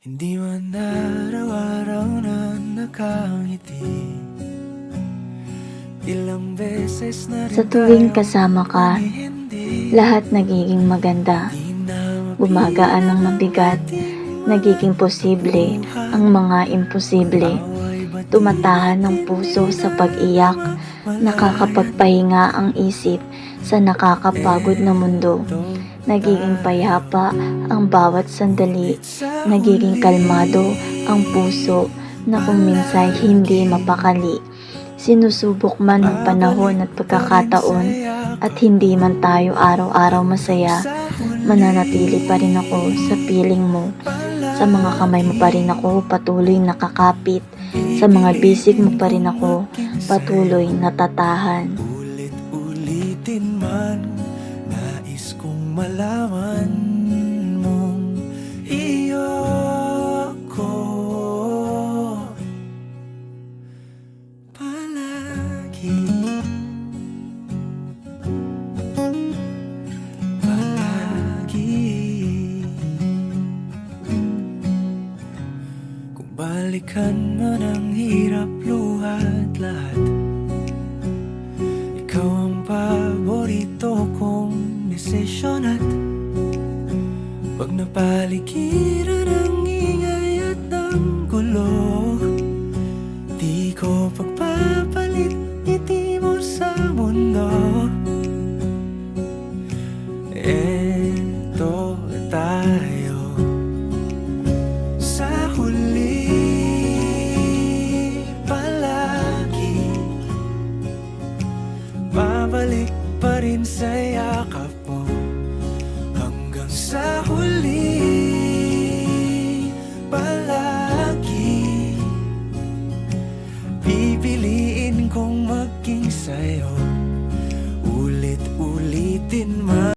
Hindi man araw-araw na nakangiti. Ilang beses na rin Sa tuwing tayo kasama ka, humihindi. lahat nagiging maganda. Di na Gumagaan ang mabigat, nagiging posible ang mga imposible. Tumatahan ng puso sa pag-iyak, nakakapagpahinga ang isip sa nakakapagod na mundo. Nagiging payapa ang bawat sandali, nagiging kalmado ang puso na kung minsan hindi mapakali. Sinusubok man ng panahon at pagkakataon at hindi man tayo araw-araw masaya, mananatili pa rin ako sa piling mo. Sa mga kamay mo pa rin ako patuloy nakakapit, sa mga bisig mo pa rin ako patuloy natatahan. Ulit-ulitin man, nais kong malaman mong iyo ko palagi. Kung balikan man ang hirap, luhat lahat, ikaw ang paborito kong desisyon. At pag napaligiran ang ingay at ng gulo, di ko pagpapalit ngiti mo sa mundo. Eto tayo sa huli, palagi babalik pa rin sa yakap mo hanggang sa huli. Palagi pipiliin kong maging sa'yo, ulit-ulitin man.